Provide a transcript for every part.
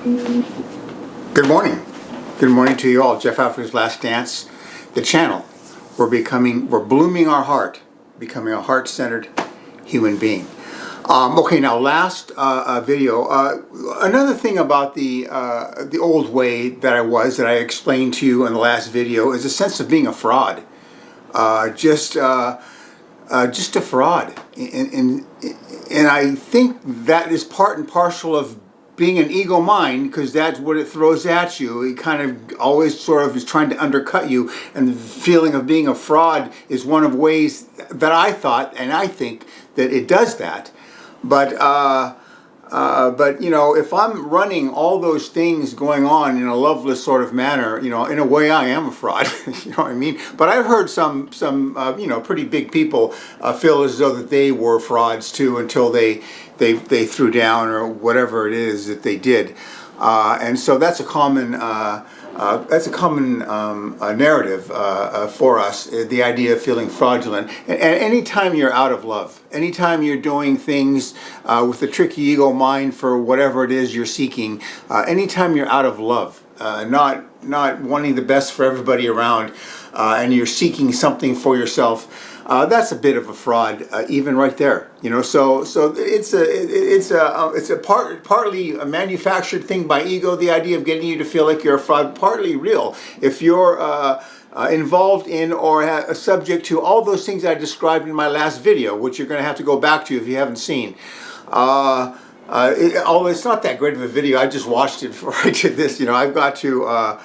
Good morning. Good morning to you all. Jeff Alfred's Last Dance, the channel. We're blooming our heart, becoming a heart-centered human being. Okay, now last video. Another thing about the old way that I explained to you in the last video is a sense of being a fraud. Just a fraud, and I think that is part and parcel of being an ego mind, because that's what it throws at you. It kind of always sort of is trying to undercut you, and the feeling of being a fraud is one of ways that I thought, and I think that it does that. But you know, if I'm running all those things going on in a loveless sort of manner, you know, in a way I am a fraud. You know what I mean? But I've heard some you know, pretty big people feel as though that they were frauds too, until they threw down or whatever it is that they did, and so that's a common narrative for us, the idea of feeling fraudulent. And anytime you're out of love, anytime you're doing things with a tricky ego mind for whatever it is you're seeking, anytime you're out of love, not wanting the best for everybody around, and you're seeking something for yourself, that's a bit of a fraud, even right there. You know, so it's partly a manufactured thing by ego, the idea of getting you to feel like you're a fraud, partly real. If you're involved in or subject to all those things I described in my last video, which you're going to have to go back to if you haven't seen. Although it's not that great of a video, I just watched it before I did this. You know, I've got to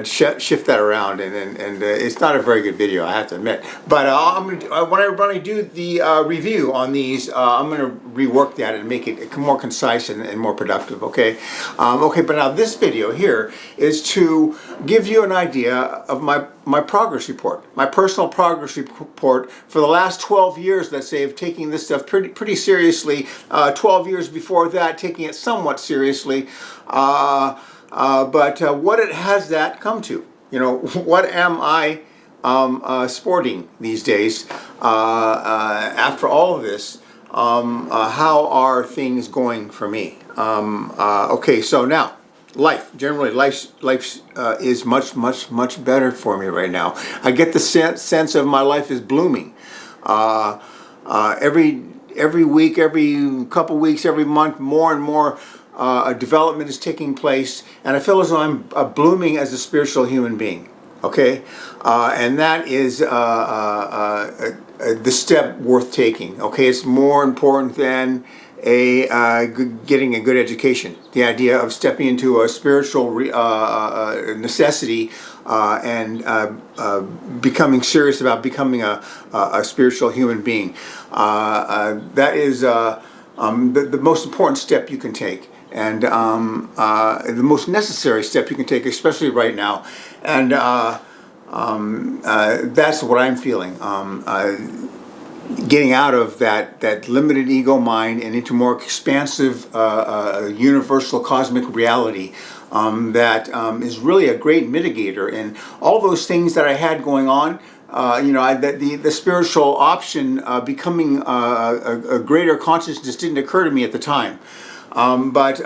shift that around, and it's not a very good video, I have to admit. But when I do the review on these, I'm going to rework that and make it more concise and more productive. Okay, okay. But now this video here is to give you an idea of my progress report, my personal progress report for the last 12 years, let's say, of taking this stuff pretty seriously. 12 years before that, taking it somewhat seriously. But what has that come to? You know, what am I sporting these days after all of this? How are things going for me? Okay, so now, life is much better for me right now. I get the sense of my life is blooming. Every week, every couple weeks, every month, more and more development is taking place, and I feel as though I'm blooming as a spiritual human being. Okay, and that is the step worth taking. Okay, it's more important than getting a good education. The idea of stepping into a spiritual necessity and becoming serious about becoming a spiritual human being. That is the most important step you can take, and the most necessary step you can take, especially right now. And that's what I'm feeling. Getting out of that limited ego mind and into more expansive universal cosmic reality that is really a great mitigator. And all those things that I had going on, you know, the spiritual option becoming a greater consciousness didn't occur to me at the time. But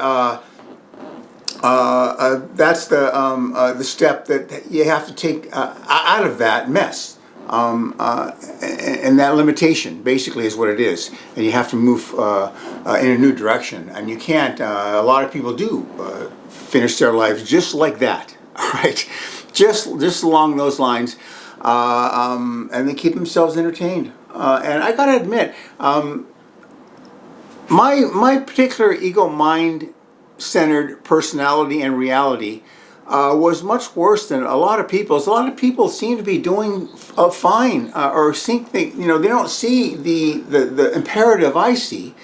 that's the step that you have to take out of that mess. And that limitation basically is what it is, and you have to move in a new direction. And you can't. A lot of people do finish their lives just like that, right? Just along those lines, and they keep themselves entertained. And I gotta admit, my particular ego mind centered personality and reality was much worse than a lot of people's. A lot of people seem to be doing fine, or think they, you know, they don't see the imperative I see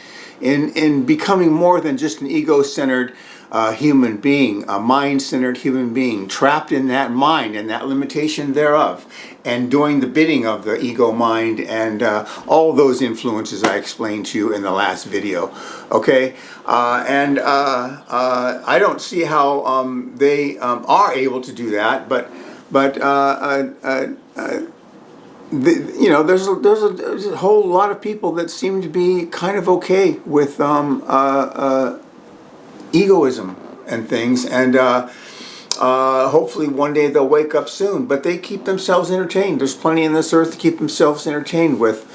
in becoming more than just an ego-centered human being, a mind-centered human being, trapped in that mind and that limitation thereof, and doing the bidding of the ego mind and all those influences I explained to you in the last video. Okay, and I don't see how they are able to do that, but you know, there's a whole lot of people that seem to be kind of okay with egoism and things, and hopefully one day they'll wake up soon. But they keep themselves entertained. There's plenty in this earth to keep themselves entertained with,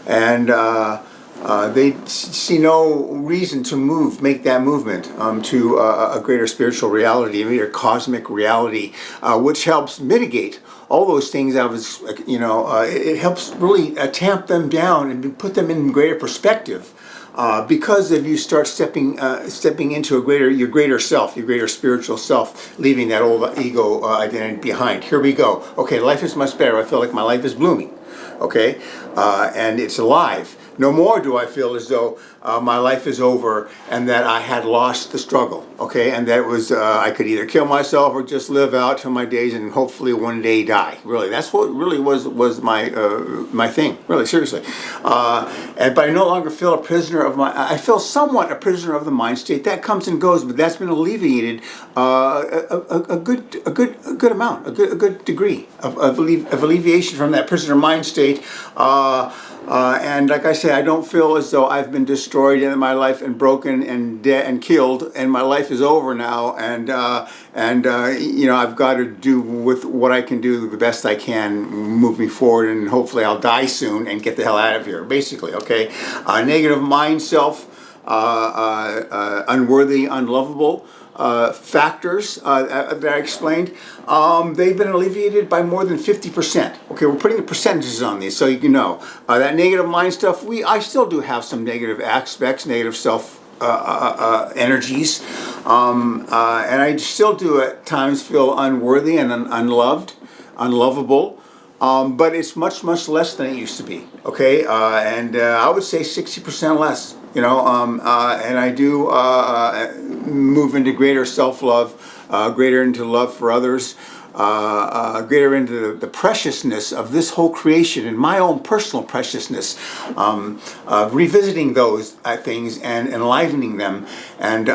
and they see no reason to make that movement to a greater spiritual reality, a greater cosmic reality, which helps mitigate all those things. It helps really tamp them down and put them in greater perspective. Because if you start stepping into your greater self, your greater spiritual self, leaving that old ego identity behind. Here we go. Okay, life is much better. I feel like my life is blooming. Okay, and it's alive. No more do I feel as though my life is over and that I had lost the struggle. Okay, and that was I could either kill myself or just live out till my days and hopefully one day die. Really, that's what really was my thing. Really, seriously. But I no longer feel a prisoner of I feel somewhat a prisoner of the mind state. That comes and goes, but that's been alleviated a good amount, a good degree of alleviation from that prisoner mind state. And like I say, I don't feel as though I've been destroyed in my life and broken and dead and killed, and my life is over now. And I've got to do with what I can do the best I can moving forward, and hopefully I'll die soon and get the hell out of here. Basically, okay. Negative mind, self, unworthy, unlovable. Factors that I explained, they've been alleviated by more than 50%. Okay, we're putting the percentages on these so you can know. That negative mind stuff, I still do have some negative aspects, negative self energies, and I still do at times feel unworthy and unloved, unlovable. But it's much less than it used to be. Okay, and I would say 60% less. And I do move into greater self-love, greater into love for others, greater into the preciousness of this whole creation and my own personal preciousness, revisiting those things and enlivening them and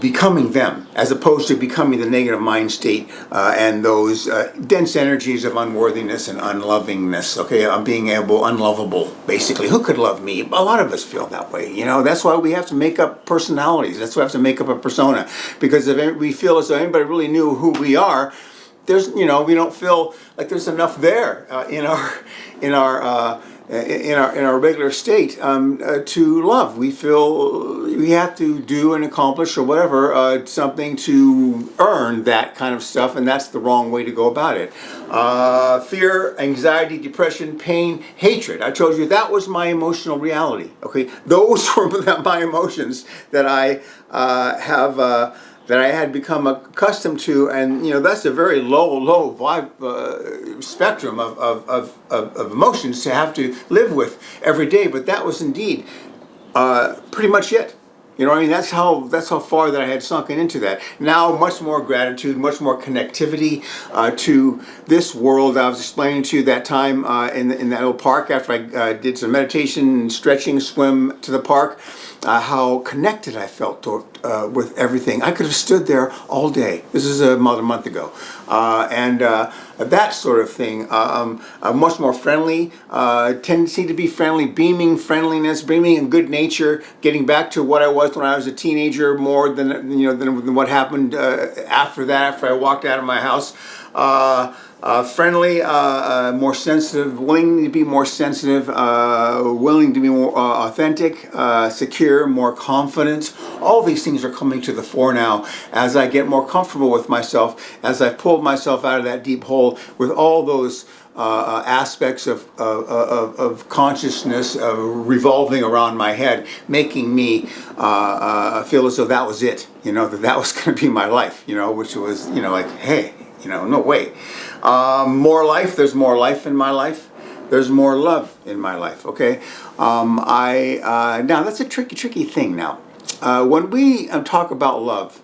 becoming them, as opposed to becoming the negative mind state and those dense energies of unworthiness and unlovingness. Okay, I'm being unlovable, basically. Who could love me? A lot of us feel that way. That's why we have to make up personalities. That's why we have to make up a persona, because if we feel as though anybody really knew who we are, we don't feel like there's enough there in our regular state to love. We feel we have to do and accomplish or whatever something to earn that kind of stuff, and that's the wrong way to go about it. Fear, anxiety, depression, pain, hatred. I told you that was my emotional reality. Okay, those were my emotions that I that I had become accustomed to, and that's a very low vibe spectrum of emotions to have to live with every day. But that was indeed pretty much it. That's how far that I had sunken into that. Now, much more gratitude, much more connectivity to this world. I was explaining to you that time in that little park after I did some meditation and stretching, swim to the park, how connected I felt with everything. I could have stood there all day. This is about a month ago. And that sort of thing, much more friendly, tendency to be friendly, beaming friendliness, beaming in good nature, getting back to what I was when I was a teenager more than what happened after that, after I walked out of my house. Friendly, more sensitive, willing to be more sensitive, willing to be more authentic, secure, more confident. All these things are coming to the fore now as I get more comfortable with myself, as I've pulled myself out of that deep hole with all those aspects of consciousness revolving around my head, making me feel as though that was it, that was going to be my life, which was, like, hey, no way. More life, there's more life in my life. There's more love in my life, okay? Now, that's a tricky thing now. When we talk about love,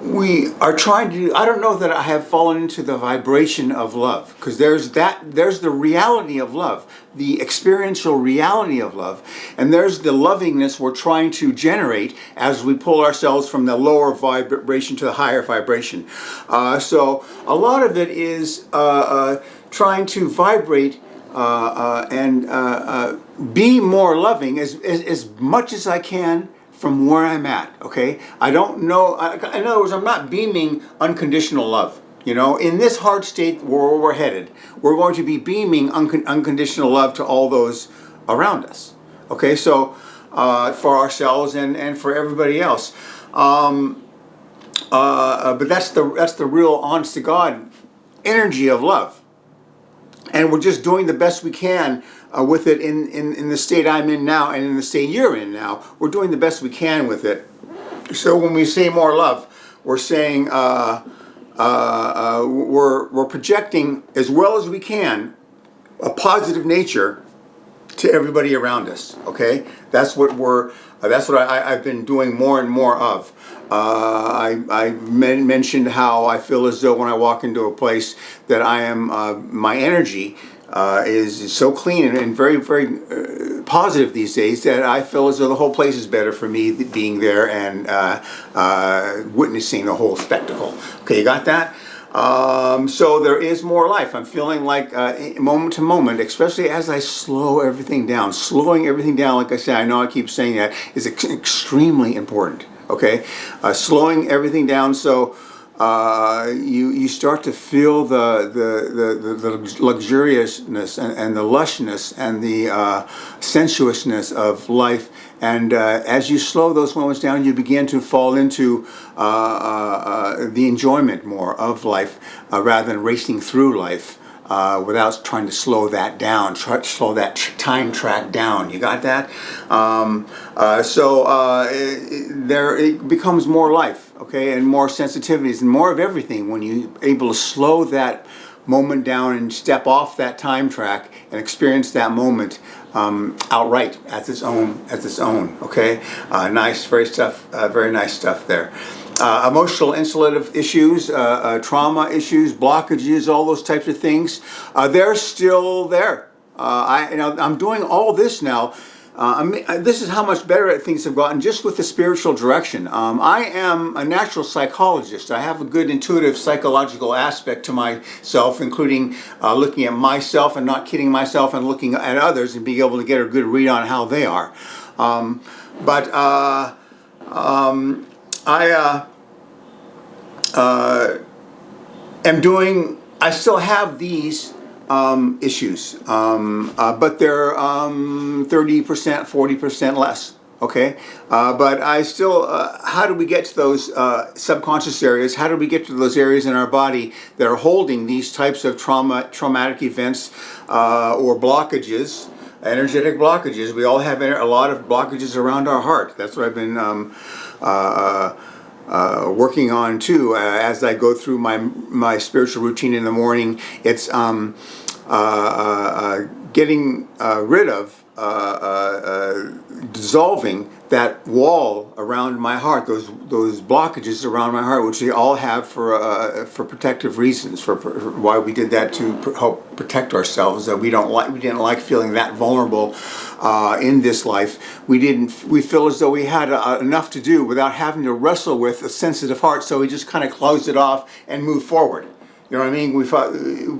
we are trying to, I don't know that I have fallen into the vibration of love, because there's the reality of love, the experiential reality of love, and there's the lovingness we're trying to generate as we pull ourselves from the lower vibration to the higher vibration. So a lot of it is trying to vibrate be more loving as much as I can from where I'm at. Okay, I don't know. In other words, I'm not beaming unconditional love. You know, in this hard state where we're headed, we're going to be beaming unconditional love to all those around us. Okay, so for ourselves and for everybody else. But that's the real, honest to God energy of love, and we're just doing the best we can with it in the state I'm in now and in the state you're in now. We're doing the best we can with it. So when we say more love, we're saying we're projecting as well as we can a positive nature to everybody around us. Okay, that's what I've been doing more and more of. I mentioned how I feel as though when I walk into a place that I am my energy is so clean and very, very positive these days that I feel as though the whole place is better for me being there and witnessing the whole spectacle. Okay, you got that? So there is more life. I'm feeling like moment to moment, especially as I slow everything down. Slowing everything down, like I said, I know I keep saying that, is extremely important. Okay, slowing everything down so you start to feel the luxuriousness and the lushness and the sensuousness of life. And as you slow those moments down, you begin to fall into the enjoyment more of life rather than racing through life without trying to slow that down, try to slow that time track down. You got that? It becomes more life, okay, and more sensitivities and more of everything when you're able to slow that moment down and step off that time track and experience that moment outright as its own. Okay, nice, very nice stuff there. Emotional insulative issues, trauma issues, blockages, all those types of things, they're still there. I'm doing all this now. This is how much better things have gotten just with the spiritual direction. I am a natural psychologist. I have a good intuitive psychological aspect to myself, including looking at myself and not kidding myself and looking at others and being able to get a good read on how they are. I still have these issues, but they're 30%, 40% less. Okay, but I still, how do we get to those subconscious areas? How do we get to those areas in our body that are holding these types of traumatic events or blockages, energetic blockages? We all have a lot of blockages around our heart. That's what I've been working on too as I go through my spiritual routine in the morning. It's getting rid of dissolving that wall around my heart, those blockages around my heart, which we all have for protective reasons, for why we did that to help protect ourselves. That we didn't like feeling that vulnerable in this life. We feel as though we had enough to do without having to wrestle with a sensitive heart, so we just kind of closed it off and moved forward. You know what I mean?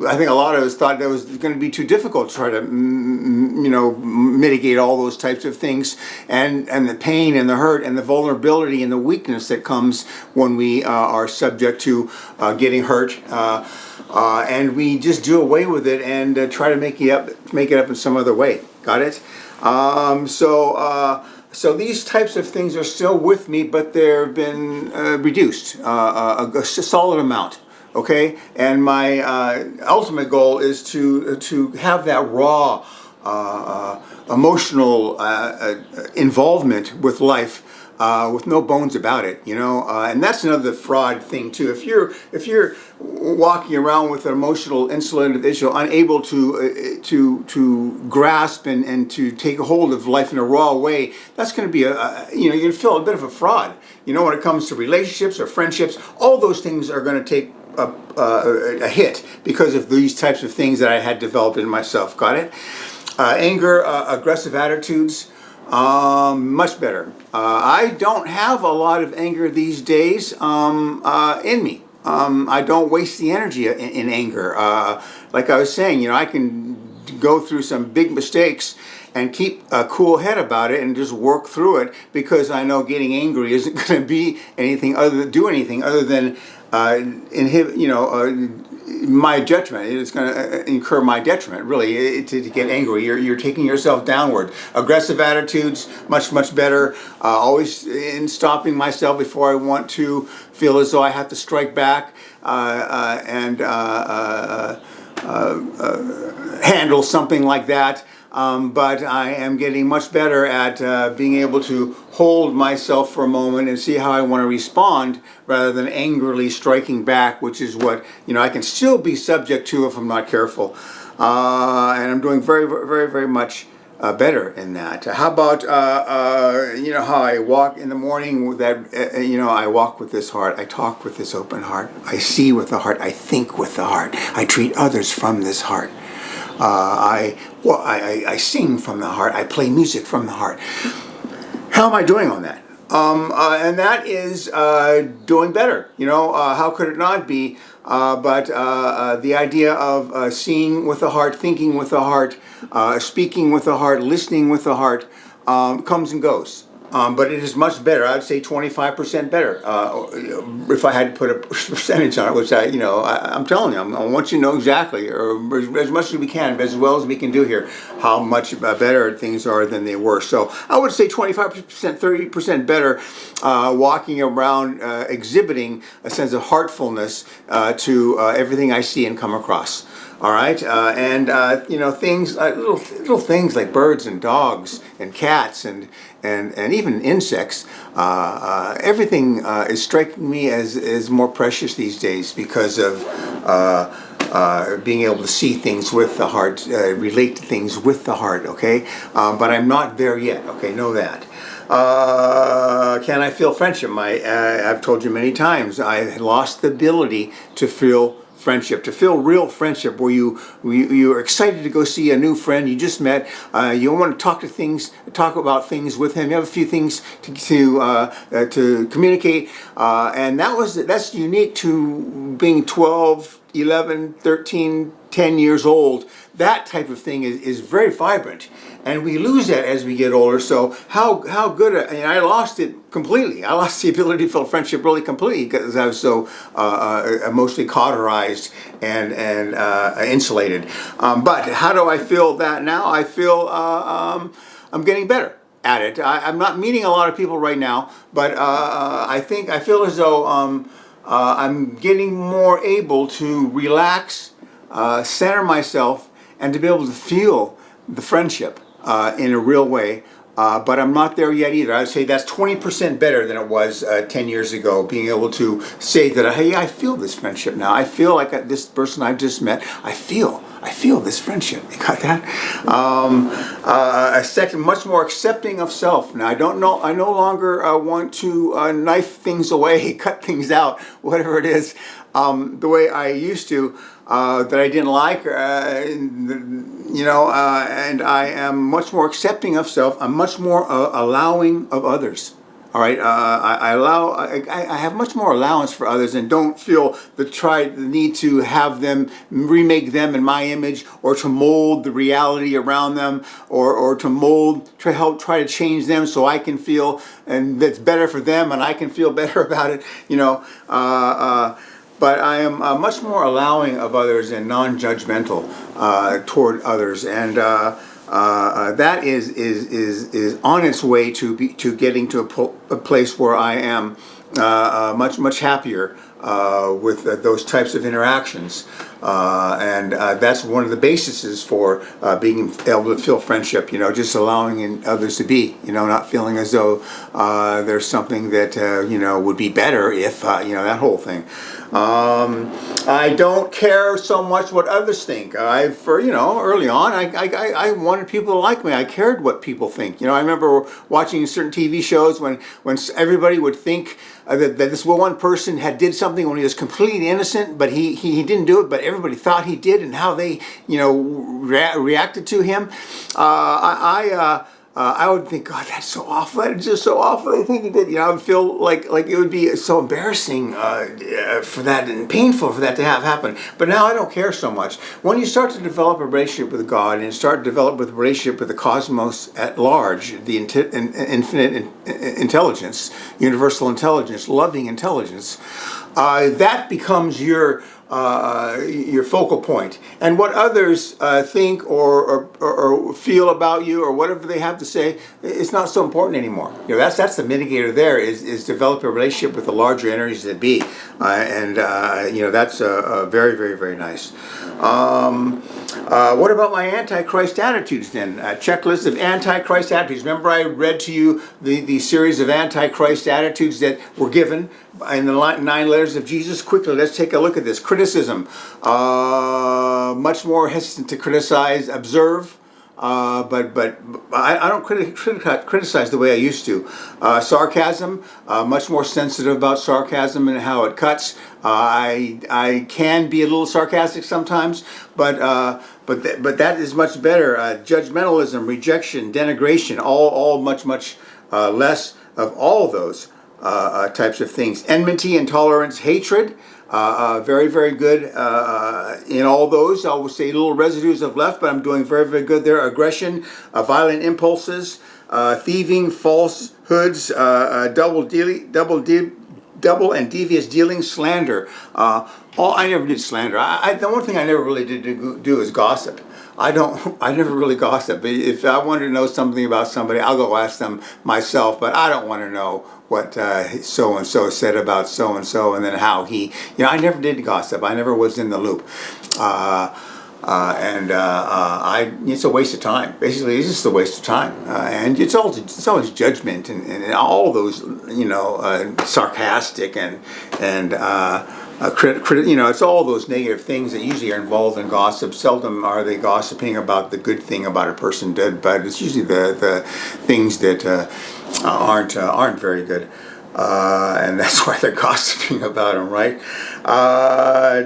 I think a lot of us thought that was going to be too difficult to try to, mitigate all those types of things, and the pain and the hurt and the vulnerability and the weakness that comes when we are subject to getting hurt, and we just do away with it and try to make it up in some other way. Got it? So these types of things are still with me, but they've been reduced a solid amount. Okay, and my ultimate goal is to have that raw emotional involvement with life with no bones about it, and that's another fraud thing too. If you're walking around with an emotional insulative issue, unable to grasp and to take a hold of life in a raw way, that's going to be you're going to feel a bit of a fraud. When it comes to relationships or friendships, all those things are going to take a hit because of these types of things that I had developed in myself. Got it? Anger, aggressive attitudes, much better. I don't have a lot of anger these days in me. I don't waste the energy in anger. Like I was saying, I can go through some big mistakes and keep a cool head about it and just work through it, because I know getting angry isn't going to be anything other than inhibit, my judgment. It's going to incur my detriment, really, to get angry. You're taking yourself downward. Aggressive attitudes, much better. Always in stopping myself before I want to feel as though I have to strike back and handle something like that. But I am getting much better at being able to hold myself for a moment and see how I want to respond, rather than angrily striking back, which is what I can still be subject to if I'm not careful. And I'm doing very much better in that. How about how I walk in the morning with that? I walk with this heart. I talk with this open heart. I see with the heart. I think with the heart. I treat others from this heart. I sing from the heart. I play music from the heart. How am I doing on that? And that is doing better. How could it not be? But the idea of seeing with the heart, thinking with the heart, speaking with the heart, listening with the heart comes and goes. But it is much better. I would say 25% better. If I had to put a percentage on it, which I'm telling you, I want you to know exactly, or as much as we can, as well as we can do here, how much better things are than they were. So I would say 25%, 30% better, walking around exhibiting a sense of heartfulness to everything I see and come across. All right, and things, little things like birds and dogs and cats and even insects. Everything is striking me as more precious these days, because of being able to see things with the heart, relate to things with the heart. Okay, but I'm not there yet. Okay, know that. Can I feel friendship? I've told you many times, I lost the ability to feel friendship, to feel real friendship, where you're excited to go see a new friend you just met. You want to talk about things with him. You have a few things to communicate, and that's unique to being 12, 11, 13, 10 years old. That type of thing is very vibrant, and we lose that as we get older. So how good? I lost it completely. I lost the ability to feel friendship really completely, because I was so emotionally cauterized and insulated. But how do I feel that now? I feel I'm getting better at it. I'm not meeting a lot of people right now, but I feel as though I'm getting more able to relax, center myself, and to be able to feel the friendship in a real way. But I'm not there yet either. I would say that's 20% better than it was 10 years ago, being able to say that, hey, I feel this friendship now. I feel like this person I've just met, I feel this friendship. You got that? A second, much more accepting of self. Now, I no longer want to knife things away, cut things out, whatever it is, the way I used to, that I didn't like, and I am much more accepting of self. I'm much more allowing of others. All right, I have much more allowance for others, and don't feel the need to have them, remake them in my image, or to mold the reality around them, or to try to change them so I can feel, and that's better for them, and I can feel better about it. But I am much more allowing of others and non-judgmental toward others, and that is on its way to getting to a place where I am much happier with those types of interactions, and that's one of the bases for being able to feel friendship. Just allowing others to be. Not feeling as though there's something that would be better if that whole thing. I don't care so much what others think. Early on, I wanted people to like me. I cared what people think. I remember watching certain TV shows when everybody would think that this one person did something when he was completely innocent, but he didn't do it, but everybody thought he did, and how they reacted to him. I would think, God, that's so awful. That's just so awful. I think he did. I would feel like it would be so embarrassing for that and painful for that to have happened. But now I don't care so much. When you start to develop a relationship with God and start to develop a relationship with the cosmos at large, the infinite intelligence, universal intelligence, loving intelligence, that becomes your focal point, and what others think or feel about you or whatever they have to say, it's not so important anymore. That's the mitigator. There is develop a relationship with the larger energies that be, and that's very, very, very nice. What about my Antichrist attitudes then? A checklist of Antichrist attitudes. Remember, I read to you the series of Antichrist attitudes that were given in the 9 letters of Jesus. Quickly, let's take a look at this. Criticism. Much more hesitant to criticize, observe. But I don't criticize the way I used to. Sarcasm, much more sensitive about sarcasm and how it cuts. I can be a little sarcastic sometimes, but that is much better. Judgmentalism, rejection, denigration, all much less of all those types of things. Enmity, intolerance, hatred. Very, very good in all those. I would say little residues of left, but I'm doing very, very good there. Aggression, violent impulses, thieving, falsehoods, double and devious dealing, slander. I never did slander. The one thing I never really did do is gossip. I never really gossip. If I wanted to know something about somebody, I'll go ask them myself, but I don't want to know what so-and-so said about so-and-so and then how he, I never did gossip. I never was in the loop. It's a waste of time. Basically, it's just a waste of time. And it's always judgment and all those, sarcastic and it's all those negative things that usually are involved in gossip. Seldom are they gossiping about the good thing about a person dead, but it's usually the things that aren't very good, and that's why they're gossiping about them, right?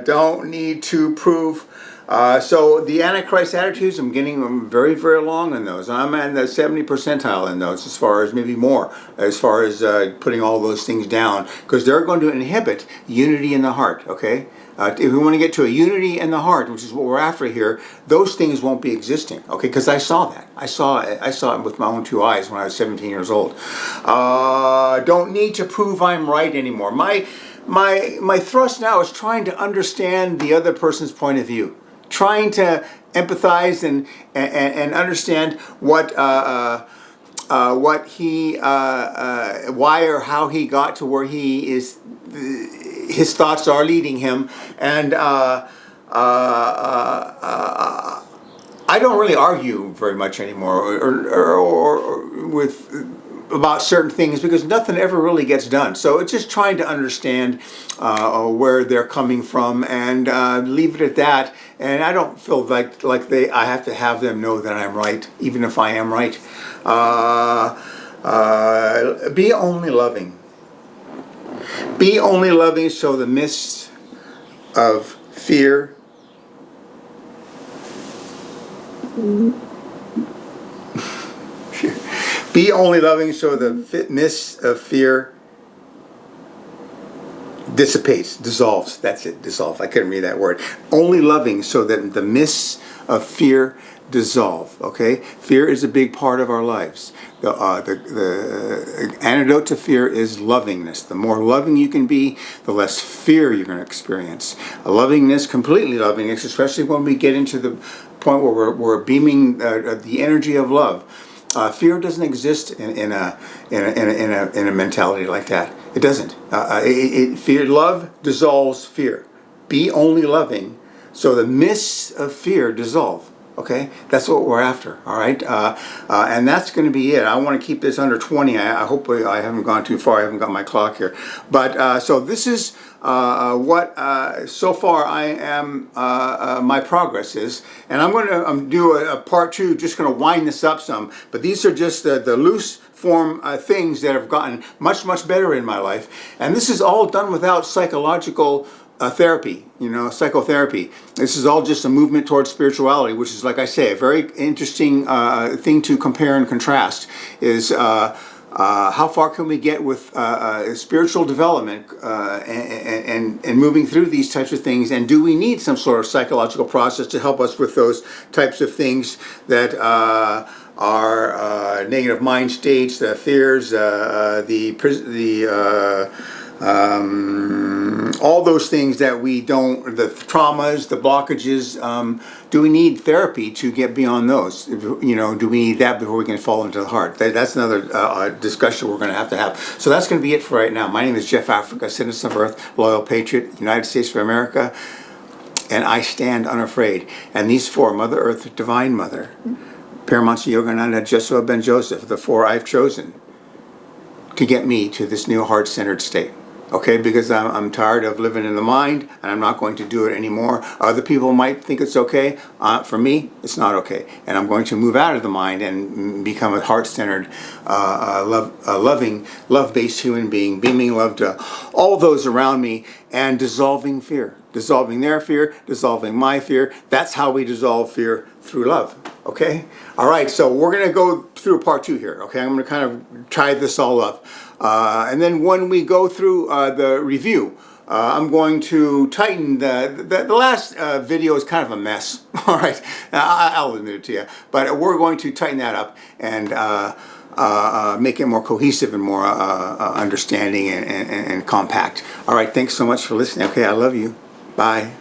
Don't need to prove. So the Antichrist attitudes, I'm getting very, very long in those. I'm at the 70 percentile in those, as far as maybe more, as far as putting all those things down, because they're going to inhibit unity in the heart, okay? If we want to get to a unity in the heart, which is what we're after here, those things won't be existing, okay? Because I saw that. I saw it with my own 2 eyes when I was 17 years old. Don't need to prove I'm right anymore. My thrust now is trying to understand the other person's point of view, trying to empathize and understand what he why or how he got to where he is. His thoughts are leading him, and I don't really argue very much anymore or with about certain things, because nothing ever really gets done. So it's just trying to understand where they're coming from and leave it at that. And I don't feel like I have to have them know that I'm right, even if I am right. Be only loving. Be only loving, so the mist of fear be only loving, so the mist of fear dissipates, dissolves. That's it, dissolve. I couldn't read that word. Only loving, so that the mists of fear dissolve. Okay, fear is a big part of our lives. The antidote to fear is lovingness. The more loving you can be, the less fear you're going to experience. A lovingness, completely lovingness, especially when we get into the point where we're beaming the energy of love. Fear doesn't exist in a mentality like that. It doesn't. Love dissolves fear. Be only loving, so the mists of fear dissolve. Okay, that's what we're after. All right, and that's going to be it. I want to keep this under 20. I hope I haven't gone too far. I haven't got my clock here, but so this is what so far I am. My progress is, and I'm going to do a part 2. Just going to wind this up some. But these are just the loose form things that have gotten much better in my life, and this is all done without psychological therapy, psychotherapy. This is all just a movement towards spirituality, which is, like I say, a very interesting thing to compare and contrast. Is how far can we get with spiritual development and moving through these types of things? And do we need some sort of psychological process to help us with those types of things that are negative mind states, the fears, all those things that we don't, the traumas, the blockages, do we need therapy to get beyond those? Do we need that before we can fall into the heart? That's another discussion we're going to have. So that's going to be it for right now. My name is Jeff Africa, citizen of Earth, loyal patriot, United States of America, and I stand unafraid. And these four, Mother Earth, Divine Mother, Paramahansa Yogananda, Jesua Ben Joseph, the four I've chosen to get me to this new heart-centered state. Okay, because I'm tired of living in the mind, and I'm not going to do it anymore. Other people might think it's okay. For me, it's not okay. And I'm going to move out of the mind and become a heart-centered, loving, love-based human being, beaming love to all those around me, and dissolving fear. Dissolving their fear, dissolving my fear. That's how we dissolve fear, through love. Okay? All right, so we're going to go through part 2 here. Okay, I'm going to kind of tie this all up. And then when we go through the review, I'm going to tighten the last video is kind of a mess. All right, I'll admit it to you. But we're going to tighten that up and make it more cohesive and more understanding and compact. All right, thanks so much for listening. Okay, I love you. Bye.